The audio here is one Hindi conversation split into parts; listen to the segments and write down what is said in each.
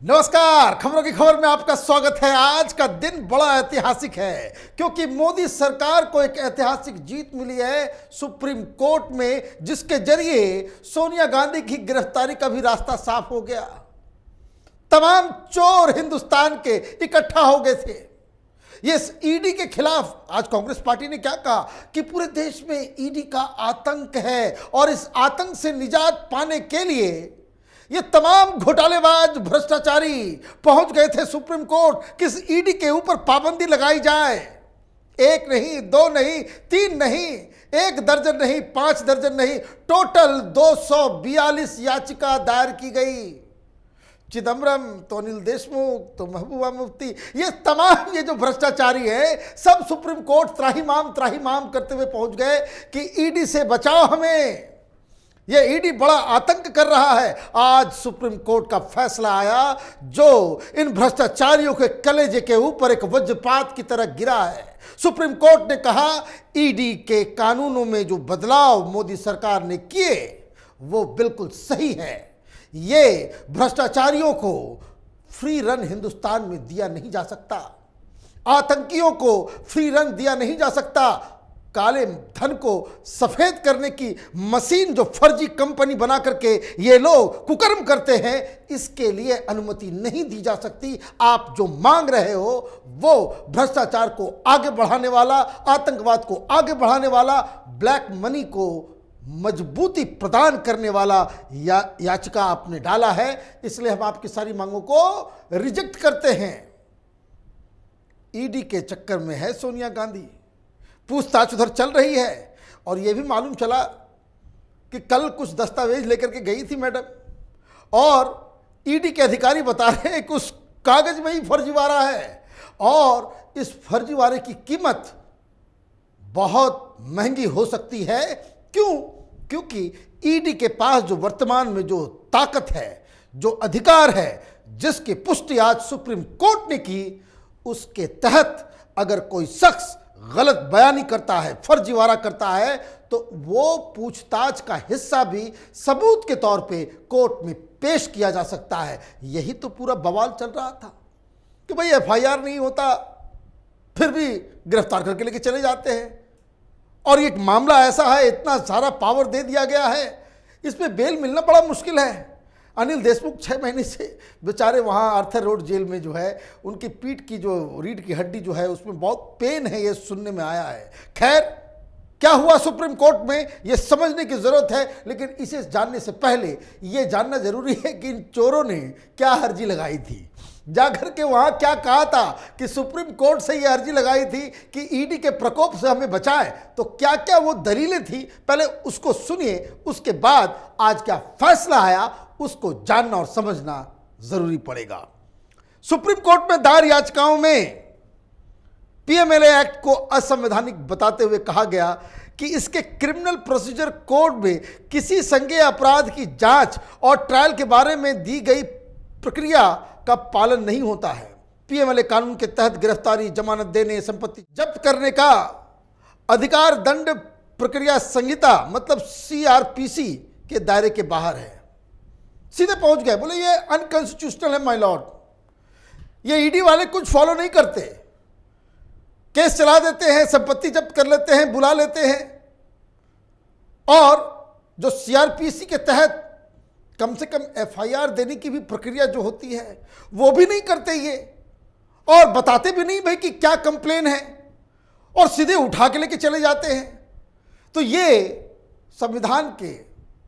नमस्कार, खबरों की खबर में आपका स्वागत है। आज का दिन बड़ा ऐतिहासिक है क्योंकि मोदी सरकार को एक ऐतिहासिक जीत मिली है सुप्रीम कोर्ट में, जिसके जरिए सोनिया गांधी की गिरफ्तारी का भी रास्ता साफ हो गया। तमाम चोर हिंदुस्तान के इकट्ठा हो गए थे। ये ईडी के खिलाफ आज कांग्रेस पार्टी ने क्या कहा कि पूरे देश में ईडी का आतंक है और इस आतंक से निजात पाने के लिए ये तमाम घोटालेबाज भ्रष्टाचारी पहुंच गए थे सुप्रीम कोर्ट। किस ईडी के ऊपर पाबंदी लगाई जाए। एक नहीं, दो नहीं, तीन नहीं, एक दर्जन नहीं, 5 दर्जन नहीं, टोटल 242 याचिका दायर की गई। चिदम्बरम तो अनिल देशमुख तो महबूबा मुफ्ती, ये तमाम ये जो भ्रष्टाचारी है सब सुप्रीम कोर्ट त्राहिमाम करते हुए पहुंच गए कि ईडी से बचाओ हमें, ये ईडी बड़ा आतंक कर रहा है। आज सुप्रीम कोर्ट का फैसला आया जो इन भ्रष्टाचारियों के कलेजे के ऊपर एक वज्रपात की तरह गिरा है। सुप्रीम कोर्ट ने कहा ईडी के कानूनों में जो बदलाव मोदी सरकार ने किए वो बिल्कुल सही है। ये भ्रष्टाचारियों को फ्री रन हिंदुस्तान में दिया नहीं जा सकता, आतंकियों को फ्री रन दिया नहीं जा सकता। काले धन को सफेद करने की मशीन जो फर्जी कंपनी बना करके ये लोग कुकर्म करते हैं, इसके लिए अनुमति नहीं दी जा सकती। आप जो मांग रहे हो वो भ्रष्टाचार को आगे बढ़ाने वाला, आतंकवाद को आगे बढ़ाने वाला, ब्लैक मनी को मजबूती प्रदान करने वाला याचिका आपने डाला है, इसलिए हम आपकी सारी मांगों को रिजेक्ट करते हैं। ईडी के चक्कर में है सोनिया गांधी, पूछताछ उधर चल रही है और यह भी मालूम चला कि कल कुछ दस्तावेज लेकर के गई थी मैडम और ईडी के अधिकारी बता रहे हैं कि उस कागज में ही फर्जीवाड़ा है और इस फर्जीवाड़े की कीमत बहुत महंगी हो सकती है। क्यों? क्योंकि ईडी के पास जो वर्तमान में जो ताकत है, जो अधिकार है, जिसकी पुष्टि आज सुप्रीम कोर्ट ने की, उसके तहत अगर कोई शख्स गलत बयानी करता है, फर्जीवाड़ा करता है, तो वो पूछताछ का हिस्सा भी सबूत के तौर पे कोर्ट में पेश किया जा सकता है। यही तो पूरा बवाल चल रहा था कि भाई एफआईआर नहीं होता फिर भी गिरफ्तार करके लेके चले जाते हैं और एक मामला ऐसा है, इतना सारा पावर दे दिया गया है, इसमें बेल मिलना बड़ा मुश्किल है। अनिल देशमुख 6 महीने से बेचारे वहाँ आर्थर रोड जेल में जो है, उनकी पीठ की जो रीढ़ की हड्डी जो है उसमें बहुत पेन है, ये सुनने में आया है। खैर, क्या हुआ सुप्रीम कोर्ट में ये समझने की ज़रूरत है, लेकिन इसे जानने से पहले ये जानना जरूरी है कि इन चोरों ने क्या अर्जी लगाई थी, जाकर के वहाँ क्या कहा था कि सुप्रीम कोर्ट से ये अर्जी लगाई थी कि ईडी के प्रकोप से हमें बचाएं। तो क्या क्या वो दलीलें थी, पहले उसको सुनिए, उसके बाद आज क्या फैसला आया उसको जानना और समझना जरूरी पड़ेगा। सुप्रीम कोर्ट में दायर याचिकाओं में पीएमएलए एक्ट को असंवैधानिक बताते हुए कहा गया कि इसके क्रिमिनल प्रोसीजर कोड में किसी संज्ञेय अपराध की जांच और ट्रायल के बारे में दी गई प्रक्रिया का पालन नहीं होता है। पीएमएलए कानून के तहत गिरफ्तारी, जमानत देने, संपत्ति जब्त करने का अधिकार दंड प्रक्रिया संहिता मतलब सीआरपीसी के दायरे के बाहर है। सीधे पहुंच गए, बोले ये अनकॉन्स्टिट्यूशनल है माय लॉर्ड। ये ईडी वाले कुछ फॉलो नहीं करते, केस चला देते हैं, संपत्ति जब्त कर लेते हैं, बुला लेते हैं और जो सीआरपीसी के तहत कम से कम एफआईआर देने की भी प्रक्रिया जो होती है वो भी नहीं करते ये, और बताते भी नहीं भाई कि क्या कंप्लेन है, और सीधे उठा के लेके चले जाते हैं। तो ये संविधान के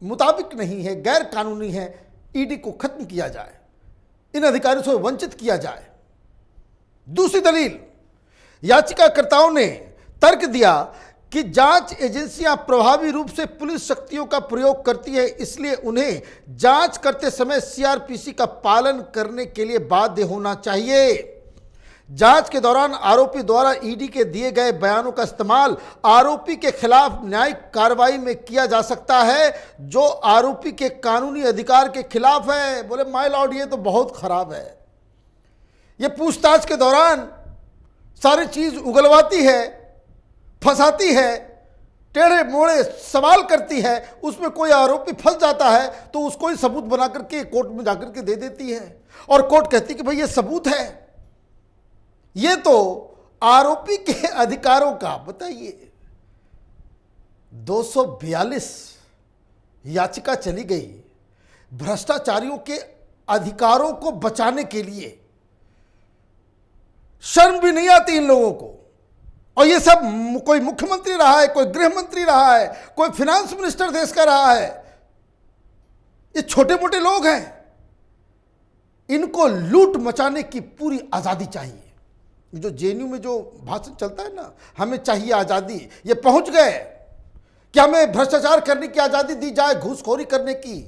मुताबिक नहीं है, गैर कानूनी है। ईडी को खत्म किया जाए, इन अधिकारियों से वंचित किया जाए। दूसरी दलील, याचिकाकर्ताओं ने तर्क दिया कि जांच एजेंसियां प्रभावी रूप से पुलिस शक्तियों का प्रयोग करती है, इसलिए उन्हें जांच करते समय सीआरपीसी का पालन करने के लिए बाध्य होना चाहिए। जांच के दौरान आरोपी द्वारा ईडी के दिए गए बयानों का इस्तेमाल आरोपी के खिलाफ न्यायिक कार्रवाई में किया जा सकता है जो आरोपी के कानूनी अधिकार के खिलाफ है। बोले माय लॉर्ड, ये तो बहुत खराब है। ये पूछताछ के दौरान सारी चीज उगलवाती है, फंसाती है टेढ़े मोड़े सवाल करती है, उसमें कोई आरोपी फंस जाता है तो उसको ही सबूत बना करके कोर्ट में जाकर के दे देती है और कोर्ट कहती है कि भाई ये सबूत है। ये तो आरोपी के अधिकारों का, बताइए 242 याचिका चली गई भ्रष्टाचारियों के अधिकारों को बचाने के लिए। शर्म भी नहीं आती इन लोगों को। और ये सब कोई मुख्यमंत्री रहा है, कोई गृह मंत्री रहा है, कोई फाइनेंस मिनिस्टर देश का रहा है, ये छोटे मोटे लोग हैं। इनको लूट मचाने की पूरी आजादी चाहिए। जो जेएनयू में जो भाषण चलता है ना, हमें चाहिए आजादी, ये पहुंच गए कि हमें भ्रष्टाचार करने की आजादी दी जाए, घूसखोरी करने की,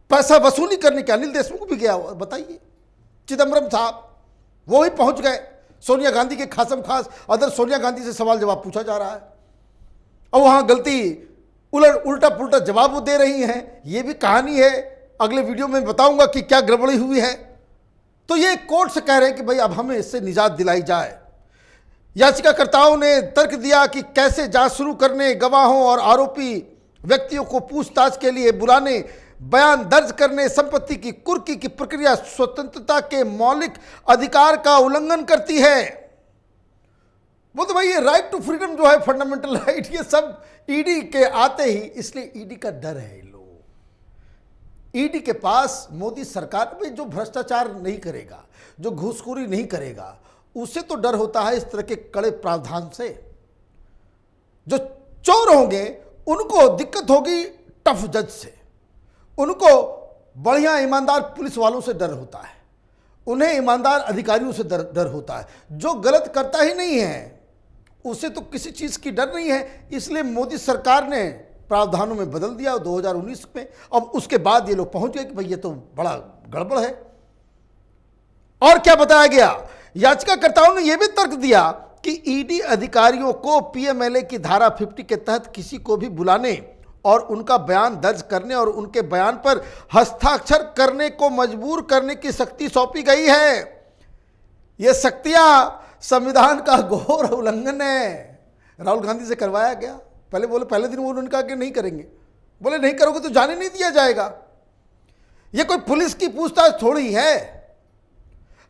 पैसा वसूली करने की। अनिल देशमुख भी गया हुआ, बताइए, चिदम्बरम साहब वो ही पहुंच गए। सोनिया गांधी के खासम खास अदर सोनिया गांधी से सवाल जवाब पूछा जा रहा है और वहां गलती उल्टा पुल्टा जवाब वो दे रही हैं। ये भी कहानी है, अगले वीडियो में बताऊंगा कि क्या गड़बड़ी हुई है। तो ये कोर्ट से कह रहे हैं कि भाई अब हमें इससे निजात दिलाई जाए। याचिकाकर्ताओं ने तर्क दिया कि कैसे जांच शुरू करने, गवाहों और आरोपी व्यक्तियों को पूछताछ के लिए बुलाने, बयान दर्ज करने, संपत्ति की कुर्की की प्रक्रिया स्वतंत्रता के मौलिक अधिकार का उल्लंघन करती है। वो तो भाई ये राइट टू फ्रीडम जो है, फंडामेंटल राइट, ये सब ईडी के आते ही, इसलिए ईडी का डर है। लोग ईडी के पास मोदी सरकार में जो भ्रष्टाचार नहीं करेगा, जो घूसखोरी नहीं करेगा, उसे तो डर होता है इस तरह के कड़े प्रावधान से। जो चोर होंगे उनको दिक्कत होगी टफ जज से, उनको बढ़िया ईमानदार पुलिस वालों से डर होता है, उन्हें ईमानदार अधिकारियों से डर होता है। जो गलत करता ही नहीं है उसे तो किसी चीज़ की डर नहीं है। इसलिए मोदी सरकार ने प्रावधानों में बदल दिया 2019 में। अब उसके बाद ये लोग पहुंच गए कि भाई ये तो बड़ा गड़बड़ है। और क्या बताया गया, याचिकाकर्ताओं ने यह भी तर्क दिया कि ईडी अधिकारियों को पीएमएलए की धारा 50 के तहत किसी को भी बुलाने और उनका बयान दर्ज करने और उनके बयान पर हस्ताक्षर करने को मजबूर करने की शक्ति सौंपी गई है। यह शक्तियां संविधान का घोर उल्लंघन है। राहुल गांधी से करवाया गया, पहले बोले, पहले दिन उन्होंने कहा कि नहीं करेंगे, बोले नहीं करोगे तो जाने नहीं दिया जाएगा। यह कोई पुलिस की पूछताछ थोड़ी है।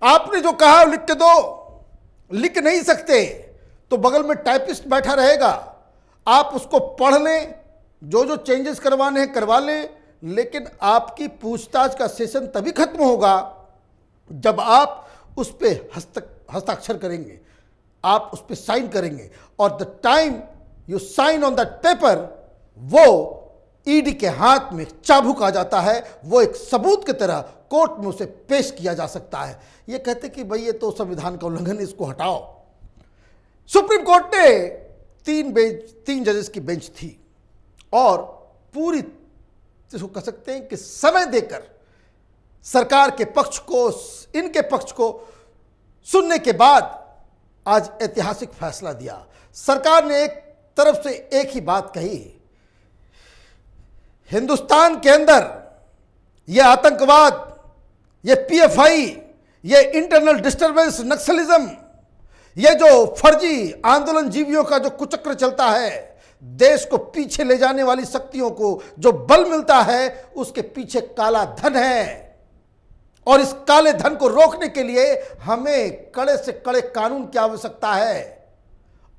आपने जो कहा लिख के दो, लिख नहीं सकते तो बगल में टाइपिस्ट बैठा रहेगा, आप उसको पढ़ लें, जो जो चेंजेस करवाने हैं करवा लें, लेकिन आपकी पूछताछ का सेशन तभी खत्म होगा जब आप उस पर हस्ताक्षर करेंगे, आप उस पर साइन करेंगे। और the time you sign on that paper, वो ईडी के हाथ में चाबुक आ जाता है, वो एक सबूत की तरह कोर्ट में उसे पेश किया जा सकता है। ये कहते कि भाई ये तो संविधान का उल्लंघन, इसको हटाओ। सुप्रीम कोर्ट ने तीन जजेस की बेंच थी और पूरी, इसको कह सकते हैं कि समय देकर सरकार के पक्ष को, इनके पक्ष को सुनने के बाद आज ऐतिहासिक फैसला दिया। सरकार ने एक तरफ से एक ही बात कही, हिंदुस्तान के अंदर यह आतंकवाद, यह पीएफआई, यह इंटरनल डिस्टर्बेंस, नक्सलिज्म, यह जो फर्जी आंदोलन जीवियों का जो कुचक्र चलता है, देश को पीछे ले जाने वाली शक्तियों को जो बल मिलता है, उसके पीछे काला धन है। और इस काले धन को रोकने के लिए हमें कड़े से कड़े कानून की आवश्यकता है।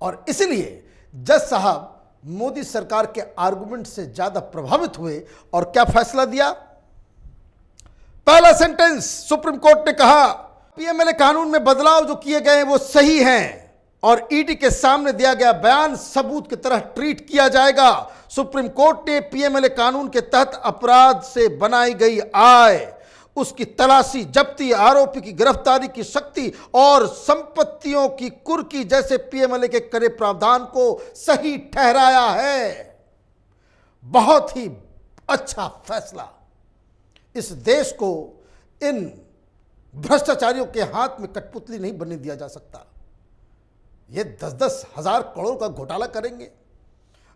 और इसलिए जज साहब मोदी सरकार के आर्गुमेंट से ज्यादा प्रभावित हुए और क्या फैसला दिया। पहला सेंटेंस, सुप्रीम कोर्ट ने कहा पीएमएलए कानून में बदलाव जो किए गए हैं वो सही हैं और ईडी के सामने दिया गया बयान सबूत की तरह ट्रीट किया जाएगा। सुप्रीम कोर्ट ने पीएमएलए कानून के तहत अपराध से बनाई गई आय, उसकी तलाशी, जब्ती, आरोपी की गिरफ्तारी की शक्ति और संपत्तियों की कुर्की जैसे पीएमएलए के कड़े प्रावधान को सही ठहराया है। बहुत ही अच्छा फैसला। इस देश को इन भ्रष्टाचारियों के हाथ में कठपुतली नहीं बनने दिया जा सकता। ये 10-10 हजार करोड़ का घोटाला करेंगे,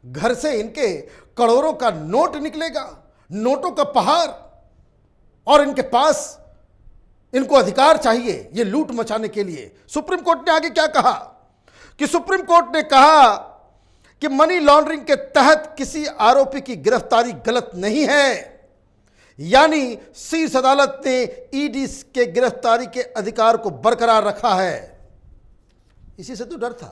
घर से इनके करोड़ों का नोट निकलेगा, नोटों का पहाड़, और इनके पास इनको अधिकार चाहिए ये लूट मचाने के लिए। सुप्रीम कोर्ट ने आगे क्या कहा कि सुप्रीम कोर्ट ने कहा कि मनी लॉन्ड्रिंग के तहत किसी आरोपी की गिरफ्तारी गलत नहीं है। यानी शीर्ष अदालत ने ईडी के गिरफ्तारी के अधिकार को बरकरार रखा है। इसी से तो डर था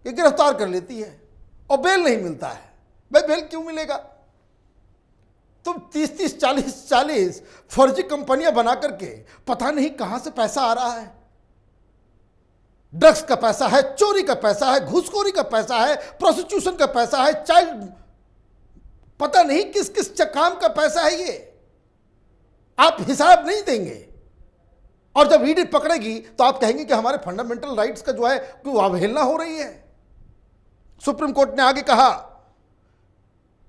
कि गिरफ्तार कर लेती है और बेल नहीं मिलता है। भाई बेल क्यों मिलेगा? तुम 30-30, 40-40 फर्जी कंपनियां बना करके पता नहीं कहां से पैसा आ रहा है। ड्रग्स का पैसा है, चोरी का पैसा है, घूसखोरी का पैसा है, प्रोस्टिट्यूशन का पैसा है, चाइल्ड, पता नहीं किस किस काम का पैसा है ये। आप हिसाब नहीं देंगे और जब ईडी पकड़ेगी तो आप कहेंगे कि हमारे फंडामेंटल राइट्स का जो है कि वो अवहेलना हो रही है। सुप्रीम कोर्ट ने आगे कहा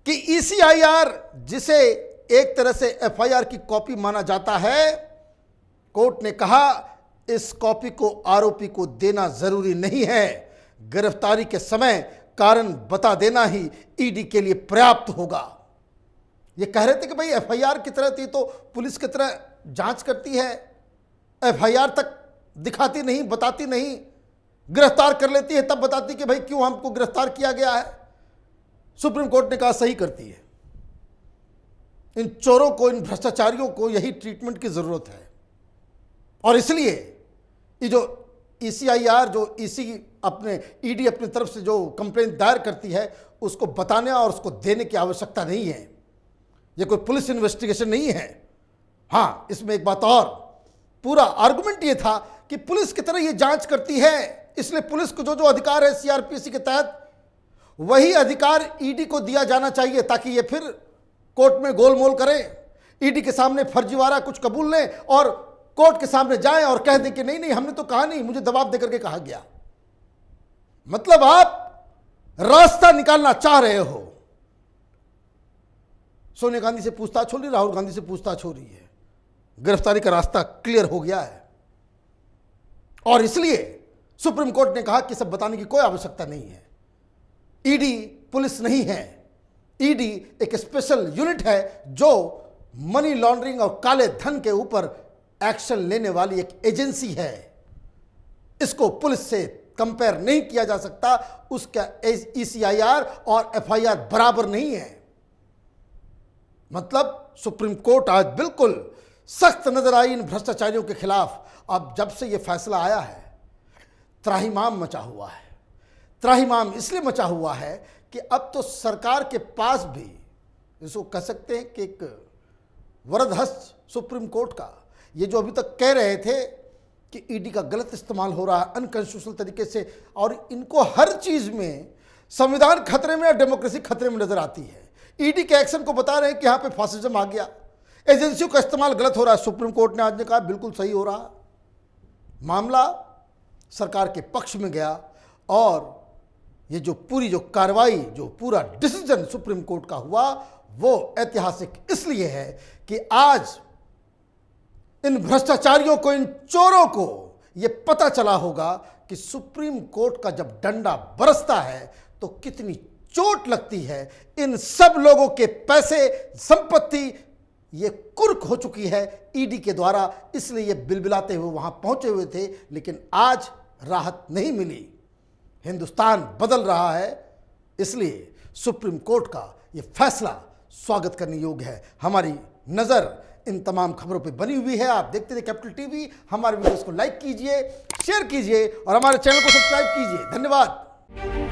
कि ईसीआईआर, जिसे एक तरह से एफआईआर की कॉपी माना जाता है, कोर्ट ने कहा इस कॉपी को आरोपी को देना जरूरी नहीं है। गिरफ्तारी के समय कारण बता देना ही ईडी के लिए पर्याप्त होगा। ये कह रहे थे कि भाई एफआईआर की तरह थी तो पुलिस की तरह जांच करती है, एफआईआर तक दिखाती नहीं, बताती नहीं, गिरफ्तार कर लेती है तब बताती कि भाई क्यों हमको गिरफ्तार किया गया है। सुप्रीम कोर्ट ने कहा सही करती है। इन चोरों को, इन भ्रष्टाचारियों को यही ट्रीटमेंट की जरूरत है। और इसलिए ये जो ईसीआईआर, जो ईडी अपनी तरफ से जो कंप्लेंट दायर करती है, उसको बताने और उसको देने की आवश्यकता नहीं है। ये कोई पुलिस इन्वेस्टिगेशन नहीं है। हाँ, इसमें एक बात और, पूरा आर्गुमेंट ये था कि पुलिस की तरह ये जांच करती है, इसलिए पुलिस को जो जो अधिकार है सीआरपीसी के तहत, वही अधिकार ईडी को दिया जाना चाहिए ताकि ये फिर कोर्ट में गोलमोल करें, ईडी के सामने फर्जीवाड़ा कुछ कबूल लें और कोर्ट के सामने जाएं और कह दें कि नहीं नहीं हमने तो कहा नहीं, मुझे दबाव देकर के कहा गया। मतलब आप रास्ता निकालना चाह रहे हो। सोनिया गांधी से पूछताछ हो रही, राहुल गांधी से पूछताछ हो रही है, गिरफ्तारी का रास्ता क्लियर हो गया है। और इसलिए सुप्रीम कोर्ट ने कहा कि सब बताने की कोई आवश्यकता नहीं है। ईडी पुलिस नहीं है, ईडी एक स्पेशल यूनिट है जो मनी लॉन्ड्रिंग और काले धन के ऊपर एक्शन लेने वाली एक एजेंसी है। इसको पुलिस से कंपेयर नहीं किया जा सकता। उसका ईसीआईआर और एफआईआर बराबर नहीं है। मतलब सुप्रीम कोर्ट आज बिल्कुल सख्त नजर आई इन भ्रष्टाचारियों के खिलाफ। अब जब से यह फैसला आया है, त्राहिमाम मचा हुआ है। त्राहिमाम इसलिए मचा हुआ है कि अब तो सरकार के पास भी, इसको कह सकते हैं कि एक वरद हस्त सुप्रीम कोर्ट का, ये जो अभी तक कह रहे थे कि ईडी का गलत इस्तेमाल हो रहा है अनकॉन्स्टिट्यूशनल तरीके से, और इनको हर चीज में संविधान खतरे में और डेमोक्रेसी खतरे में नजर आती है। ईडी के एक्शन को बता रहे हैं कि यहां पे फासिज्म आ गया, एजेंसियों का इस्तेमाल गलत हो रहा है। सुप्रीम कोर्ट ने आज ने कहा बिल्कुल सही हो रहा। मामला सरकार के पक्ष में गया और ये जो पूरी जो कार्रवाई, जो पूरा डिसीजन सुप्रीम कोर्ट का हुआ, वो ऐतिहासिक इसलिए है कि आज इन भ्रष्टाचारियों को, इन चोरों को ये पता चला होगा कि सुप्रीम कोर्ट का जब डंडा बरसता है तो कितनी चोट लगती है। इन सब लोगों के पैसे, संपत्ति ये कुर्क हो चुकी है ईडी के द्वारा, इसलिए ये बिलबिलाते हुए वहां पहुंचे हुए थे। लेकिन आज राहत नहीं मिली, हिंदुस्तान बदल रहा है। इसलिए सुप्रीम कोर्ट का ये फैसला स्वागत करने योग्य है। हमारी नजर इन तमाम खबरों पे बनी हुई है। आप देखते रहिए कैपिटल टीवी। हमारे वीडियोस को लाइक कीजिए, शेयर कीजिए और हमारे चैनल को सब्सक्राइब कीजिए। धन्यवाद।